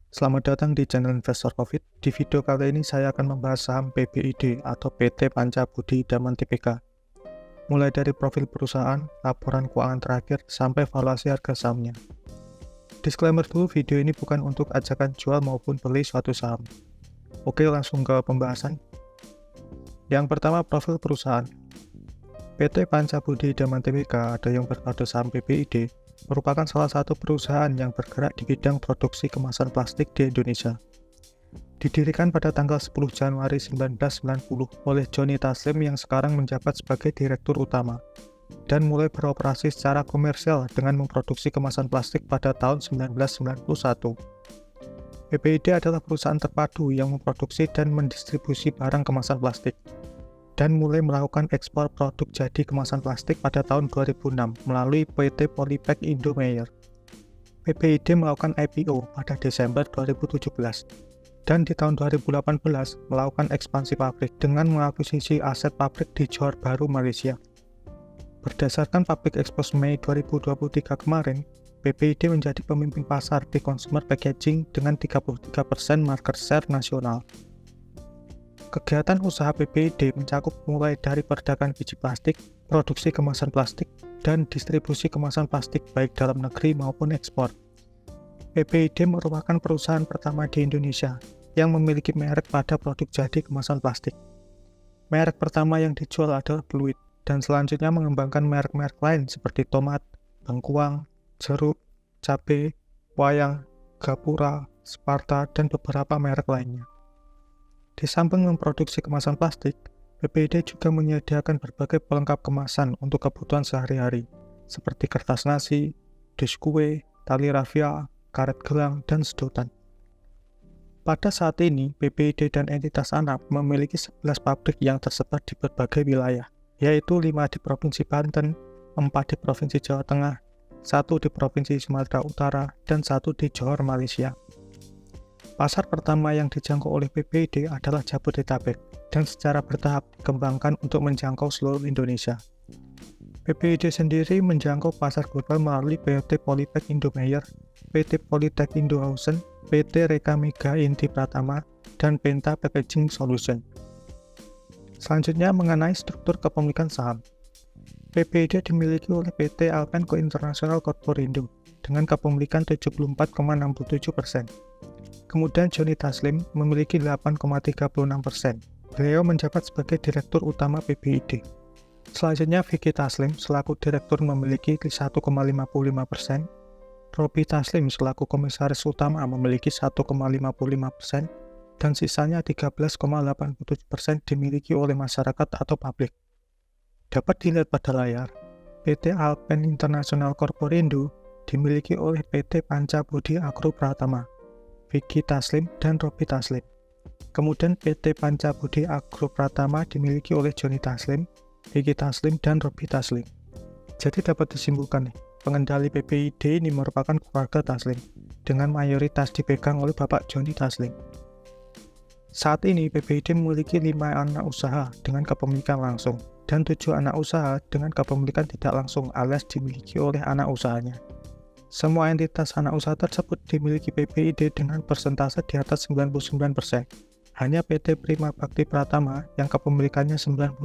Selamat datang di channel Investor Profit. Di video kali ini saya akan membahas saham PBID atau PT Panca Budi Daman Tbk. Mulai dari profil perusahaan, laporan keuangan terakhir, sampai valuasi harga sahamnya. Disclaimer dulu, video ini bukan untuk ajakan jual maupun beli suatu saham. Oke, langsung ke pembahasan. Yang pertama, profil perusahaan. PT Panca Budi Daman Tbk atau yang berkode saham PBID merupakan salah satu perusahaan yang bergerak di bidang produksi kemasan plastik di Indonesia. Didirikan pada tanggal 10 Januari 1990 oleh Joni Taslim yang sekarang menjabat sebagai Direktur Utama, dan mulai beroperasi secara komersial dengan memproduksi kemasan plastik pada tahun 1991. PBID adalah perusahaan terpadu yang memproduksi dan mendistribusi barang kemasan plastik, dan mulai melakukan ekspor produk jadi kemasan plastik pada tahun 2006 melalui PT Polypack Indomayer. PBID melakukan IPO pada Desember 2017, dan di tahun 2018 melakukan ekspansi pabrik dengan mengakuisisi aset pabrik di Johor Bahru, Malaysia. Berdasarkan Public Expose Mei 2023 kemarin, PBID menjadi pemimpin pasar di consumer packaging dengan 33% market share nasional. Kegiatan usaha PBID mencakup mulai dari perdagangan biji plastik, produksi kemasan plastik, dan distribusi kemasan plastik baik dalam negeri maupun ekspor. PBID merupakan perusahaan pertama di Indonesia yang memiliki merek pada produk jadi kemasan plastik. Merek pertama yang dijual adalah Bluit, dan selanjutnya mengembangkan merek-merek lain seperti tomat, bengkuang, jeruk, cabai, wayang, gapura, Sparta, dan beberapa merek lainnya. Di samping memproduksi kemasan plastik, PBID juga menyediakan berbagai pelengkap kemasan untuk kebutuhan sehari-hari, seperti kertas nasi, dus kue, tali rafia, karet gelang, dan sedotan. Pada saat ini, PBID dan entitas anak memiliki 11 pabrik yang tersebar di berbagai wilayah, yaitu 5 di Provinsi Banten, 4 di Provinsi Jawa Tengah, 1 di Provinsi Sumatera Utara, dan 1 di Johor, Malaysia. Pasar pertama yang dijangkau oleh PBID adalah Jabodetabek, dan secara bertahap dikembangkan untuk menjangkau seluruh Indonesia. PBID sendiri menjangkau pasar global melalui PT Polypack Indomayer, PT Polytech Indohausen, PT Reka Mega Inti Pratama, dan Penta Packaging Solution. Selanjutnya mengenai struktur kepemilikan saham. PBID dimiliki oleh PT Alpenco International Corporindo dengan kepemilikan 74,67%. Kemudian Joni Taslim memiliki 8,36%. Beliau menjabat sebagai Direktur Utama PBID. Selanjutnya Vicky Taslim selaku Direktur memiliki 1,55%. Robi Taslim selaku Komisaris Utama memiliki 1,55%. Dan sisanya 13,87% dimiliki oleh masyarakat atau publik. Dapat dilihat pada layar, PT Alpen International Corporindo dimiliki oleh PT Panca Budi Agro Pratama, Vicky Taslim, dan Robi Taslim. Kemudian PT Panca Budi Agro Pratama dimiliki oleh Joni Taslim, Vicky Taslim, dan Robi Taslim. Jadi dapat disimpulkan nih, pengendali PBID ini merupakan keluarga Taslim, dengan mayoritas dipegang oleh Bapak Joni Taslim. Saat ini PBID memiliki 5 anak usaha dengan kepemilikan langsung, dan 7 anak usaha dengan kepemilikan tidak langsung alias dimiliki oleh anak usahanya. Semua entitas anak usaha tersebut dimiliki PBID dengan persentase di atas 99%. Hanya PT Prima Bakti Pratama yang kepemilikannya 90%.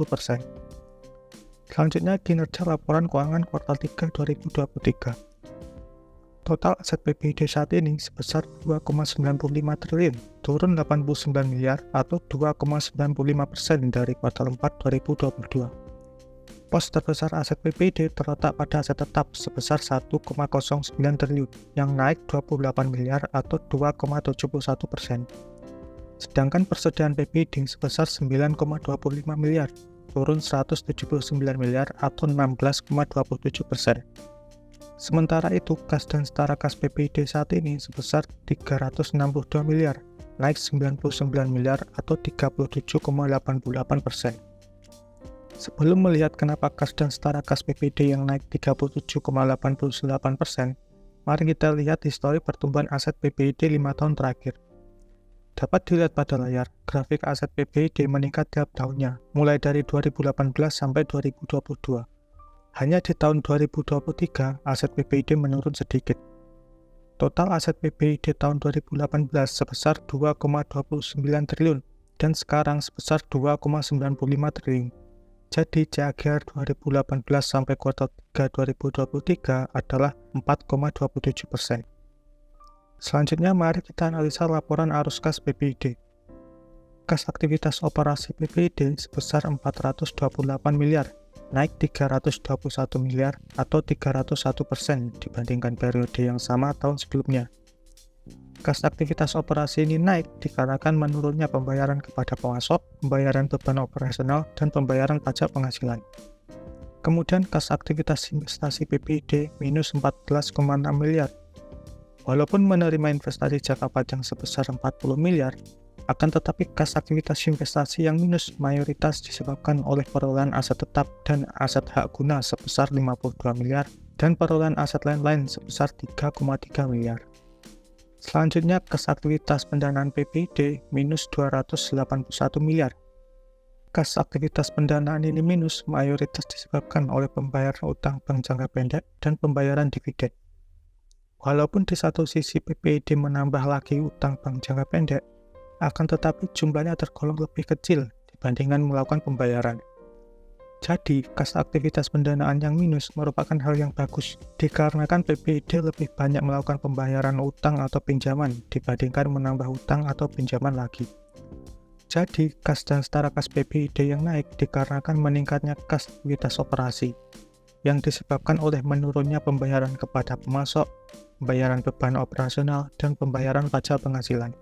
Selanjutnya kinerja laporan keuangan kuartal 3 2023. Total aset PBID saat ini sebesar 2,95 triliun, turun 89 miliar atau 2,95% dari kuartal 4 2022. Pos terbesar aset PBID terletak pada aset tetap sebesar 1,09 triliun yang naik 28 miliar atau 2,71%. Sedangkan persediaan PBID sebesar 9,25 miliar, turun 179 miliar atau 16,27%. Sementara itu, kas dan setara kas PBID saat ini sebesar 362 miliar, naik 99 miliar atau 37,88%. Sebelum melihat kenapa kas dan setara kas PBID yang naik 37,89%, mari kita lihat histori pertumbuhan aset PBID 5 tahun terakhir. Dapat dilihat pada layar, grafik aset PBID meningkat tiap tahunnya, mulai dari 2018 sampai 2022. Hanya di tahun 2023, aset PBID menurun sedikit. Total aset PBID tahun 2018 sebesar 2,29 triliun dan sekarang sebesar 2,95 triliun. Jadi CAGR 2018 sampai kuartal 3 2023 adalah 4,27%. Selanjutnya mari kita analisa laporan arus kas PBID. Kas aktivitas operasi PBID sebesar 428 miliar, naik 321 miliar atau 301% dibandingkan periode yang sama tahun sebelumnya. Kas aktivitas operasi ini naik dikarenakan menurunnya pembayaran kepada pemasok, pembayaran beban operasional, dan pembayaran pajak penghasilan. Kemudian kas aktivitas investasi PBID minus 14,6 miliar. Walaupun menerima investasi jangka panjang sebesar 40 miliar, akan tetapi kas aktivitas investasi yang minus mayoritas disebabkan oleh perolehan aset tetap dan aset hak guna sebesar 52 miliar dan perolehan aset lain-lain sebesar 3,3 miliar. Selanjutnya, kas aktivitas pendanaan PBID minus 281 miliar. Kas aktivitas pendanaan ini minus mayoritas disebabkan oleh pembayaran utang bank jangka pendek dan pembayaran dividen. Walaupun di satu sisi PBID menambah lagi utang bank jangka pendek, akan tetapi jumlahnya tergolong lebih kecil dibandingkan melakukan pembayaran. Jadi, kas aktivitas pendanaan yang minus merupakan hal yang bagus, dikarenakan PBID lebih banyak melakukan pembayaran utang atau pinjaman dibandingkan menambah utang atau pinjaman lagi. Jadi, kas dan setara kas PBID yang naik dikarenakan meningkatnya kas aktivitas operasi, yang disebabkan oleh menurunnya pembayaran kepada pemasok, pembayaran beban operasional, dan pembayaran pajak penghasilan.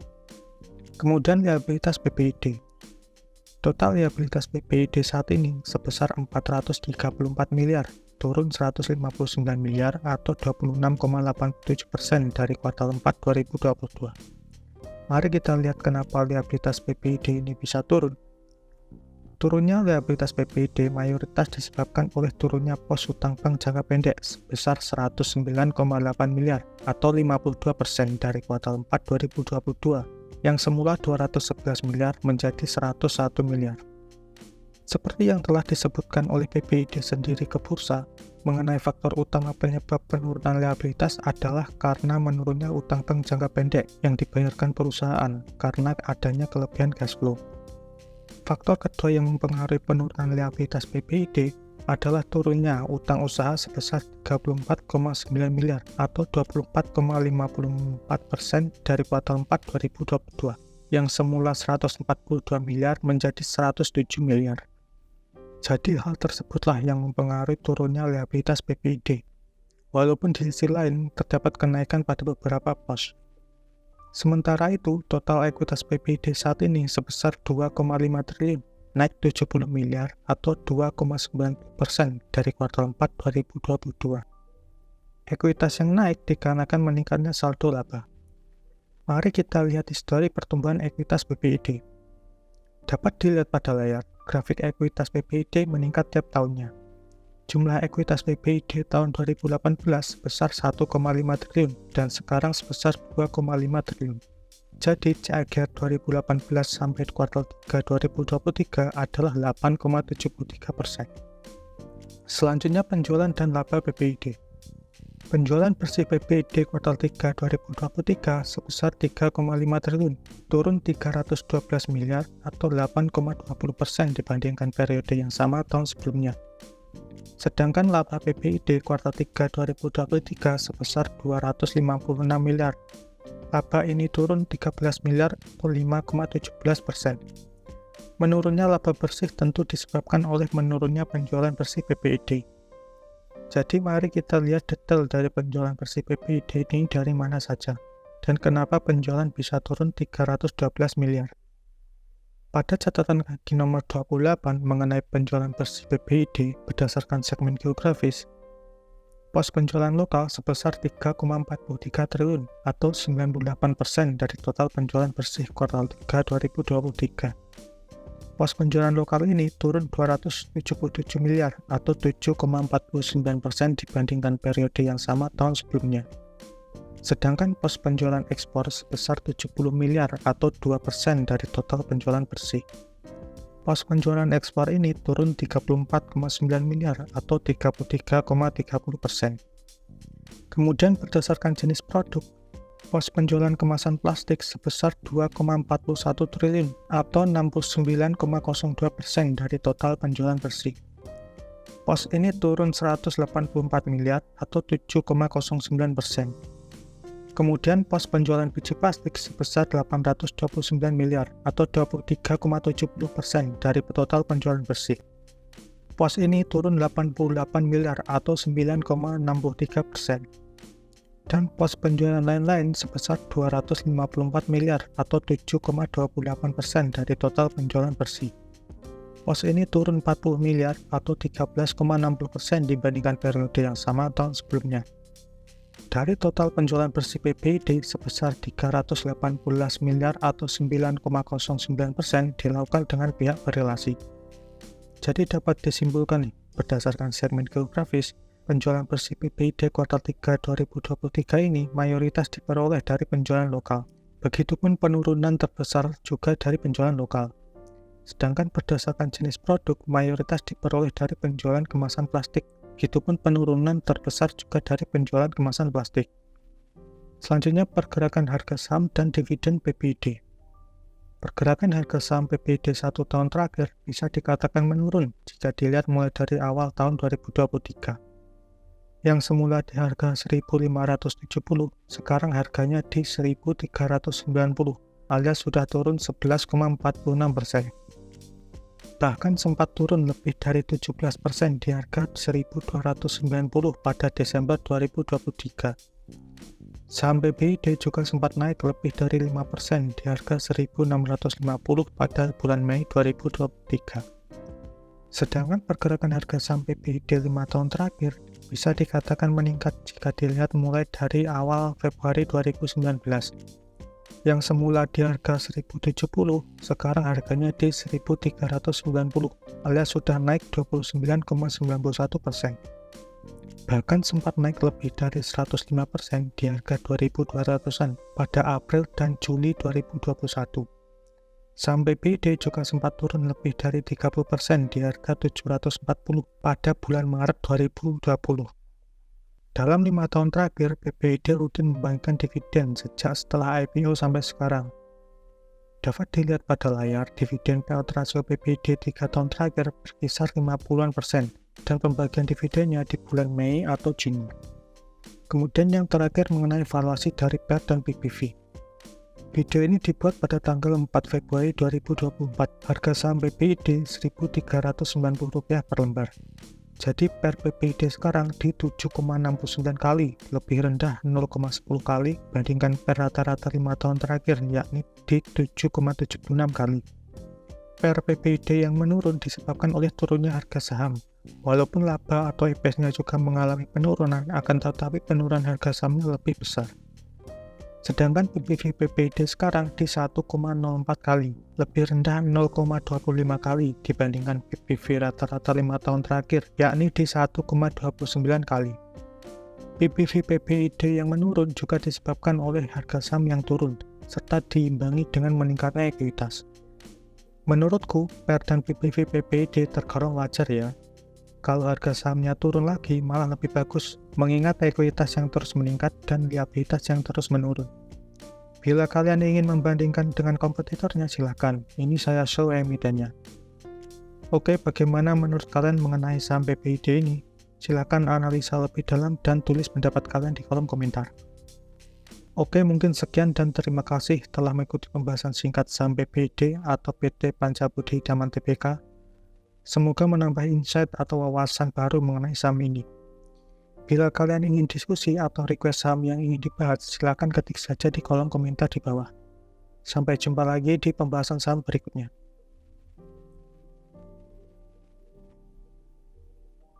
Kemudian liabilitas PBID. Total liabilitas PBID saat ini sebesar 434 miliar, turun 159 miliar atau 26,87% dari kuartal 4 2022. Mari kita lihat kenapa liabilitas PBID ini bisa turun. Turunnya liabilitas PBID mayoritas disebabkan oleh turunnya pos utang bank jangka pendek sebesar 109,8 miliar atau 52% dari kuartal 4 2022. Yang semula 211 miliar menjadi 101 miliar. Seperti yang telah disebutkan oleh PBID sendiri ke bursa, mengenai faktor utama penyebab penurunan liabilitas adalah karena menurunnya utang bank jangka pendek yang dibayarkan perusahaan karena adanya kelebihan cash flow. Faktor kedua yang mempengaruhi penurunan liabilitas PBID adalah turunnya utang usaha sebesar 34,9 miliar atau 24,54% dari kuartal 4 2022 yang semula 142 miliar menjadi 107 miliar. Jadi hal tersebutlah yang mempengaruhi turunnya liabilitas PBID. Walaupun di sisi lain terdapat kenaikan pada beberapa pos. Sementara itu, total ekuitas PBID saat ini sebesar 2,5 triliun. Naik 70 miliar atau 2,9% dari kuartal 4 2022. Ekuitas yang naik dikarenakan meningkatnya saldo laba. Mari kita lihat histori pertumbuhan ekuitas PBID. Dapat dilihat pada layar, grafik ekuitas PBID meningkat tiap tahunnya. Jumlah ekuitas PBID tahun 2018 sebesar 1,5 triliun dan sekarang sebesar 2,5 triliun. Jadi CAGR 2018 sampai kuartal 3 2023 adalah 8,73%. Selanjutnya penjualan dan laba PBID. Penjualan bersih PBID kuartal 3 2023 sebesar 3,5 triliun, turun 312 miliar atau 8,20% dibandingkan periode yang sama tahun sebelumnya. Sedangkan laba PBID kuartal 3 2023 sebesar 256 miliar. Laba ini turun 13 miliar atau 5,17%. Menurunnya laba bersih tentu disebabkan oleh menurunnya penjualan bersih PBID. Jadi mari kita lihat detail dari penjualan bersih PBID ini dari mana saja, dan kenapa penjualan bisa turun 312 miliar. Pada catatan kaki nomor 28 mengenai penjualan bersih PBID berdasarkan segmen geografis, pos penjualan lokal sebesar 3,43 triliun atau 98% dari total penjualan bersih kuartal 3 2023. Pos penjualan lokal ini turun 277 miliar atau 7,49% dibandingkan periode yang sama tahun sebelumnya. Sedangkan pos penjualan ekspor sebesar 70 miliar atau 2% dari total penjualan bersih. Pos penjualan ekspor ini turun 34,9 miliar atau 33,30%. Kemudian berdasarkan jenis produk, Pos penjualan kemasan plastik sebesar 2,41 triliun atau 69,02% dari total penjualan bersih. Pos ini turun 184 miliar atau 7,09%. Kemudian pos penjualan biji plastik sebesar 829 miliar atau 23,70% dari total penjualan bersih. Pos ini turun 88 miliar atau 9,63%. Dan pos penjualan lain-lain sebesar 254 miliar atau 7,28% dari total penjualan bersih. Pos ini turun 40 miliar atau 13,60% dibandingkan periode yang sama tahun sebelumnya. Dari total penjualan bersih PPID sebesar 318 miliar atau 9,09% dilakukan dengan pihak berrelasi. Jadi dapat disimpulkan nih, berdasarkan segmen geografis, penjualan bersih PPID kuartal 3 2023 ini mayoritas diperoleh dari penjualan lokal. Begitupun penurunan terbesar juga dari penjualan lokal. Sedangkan berdasarkan jenis produk, mayoritas diperoleh dari penjualan kemasan plastik. Begitupun penurunan terbesar juga dari penjualan kemasan plastik. Selanjutnya pergerakan harga saham dan dividen PPID. Pergerakan harga saham PPID 1 tahun terakhir bisa dikatakan menurun jika dilihat mulai dari awal tahun 2023. Yang semula di harga 1.570, sekarang harganya di 1.390 alias sudah turun 11,46%. Bahkan sempat turun lebih dari 17% di harga 1.290 pada Desember 2023. Saham PPID juga sempat naik lebih dari 5% di harga 1.650 pada bulan Mei 2023. Sedangkan pergerakan harga saham PPID 5 tahun terakhir bisa dikatakan meningkat jika dilihat mulai dari awal Februari 2019. Yang semula di harga 1.070, sekarang harganya di 1.390 alias sudah naik 29,91%. Bahkan sempat naik lebih dari 105% di harga 2.200-an pada April dan Juli 2021. Saham PPID juga sempat turun lebih dari 30% di harga 740 pada bulan Maret 2020. Dalam 5 tahun terakhir, PPID rutin membagikan dividen sejak setelah IPO sampai sekarang. Dapat dilihat pada layar, dividen payout ratio PPID 3 tahun terakhir berkisar 50% dan pembagian dividennya di bulan Mei atau Juni. Kemudian yang terakhir mengenai valuasi dari PER dan PBV. Video ini dibuat pada tanggal 4 Februari 2024, harga saham PPID Rp1.390 per lembar. Jadi PER PPID sekarang di 7,69 kali, lebih rendah 0,10 kali bandingkan PER rata-rata 5 tahun terakhir, yakni di 7,76 kali. PER PPID yang menurun disebabkan oleh turunnya harga saham. Walaupun laba atau EPS-nya juga mengalami penurunan, akan tetapi penurunan harga sahamnya lebih besar. Sedangkan PBV PPID sekarang di 1,04 kali, lebih rendah 0,25 kali dibandingkan PBV rata-rata 5 tahun terakhir, yakni di 1,29 kali. PBV PPID yang menurun juga disebabkan oleh harga saham yang turun, serta diimbangi dengan meningkatnya ekuitas. Menurutku, PER dan PBV PPID tergolong wajar ya. Kalau harga sahamnya turun lagi, malah lebih bagus, mengingat ekuitas yang terus meningkat dan liabilitas yang terus menurun. Bila kalian ingin membandingkan dengan kompetitornya, silakan. Ini saya show emitennya. Oke, bagaimana menurut kalian mengenai saham PPID ini? Silakan analisa lebih dalam dan tulis pendapat kalian di kolom komentar. Oke, mungkin sekian dan terima kasih telah mengikuti pembahasan singkat saham PPID atau PT Pancabudi Idaman Tbk. Semoga menambah insight atau wawasan baru mengenai saham ini. Bila kalian ingin diskusi atau request saham yang ingin dibahas, silakan ketik saja di kolom komentar di bawah. Sampai jumpa lagi di pembahasan saham berikutnya.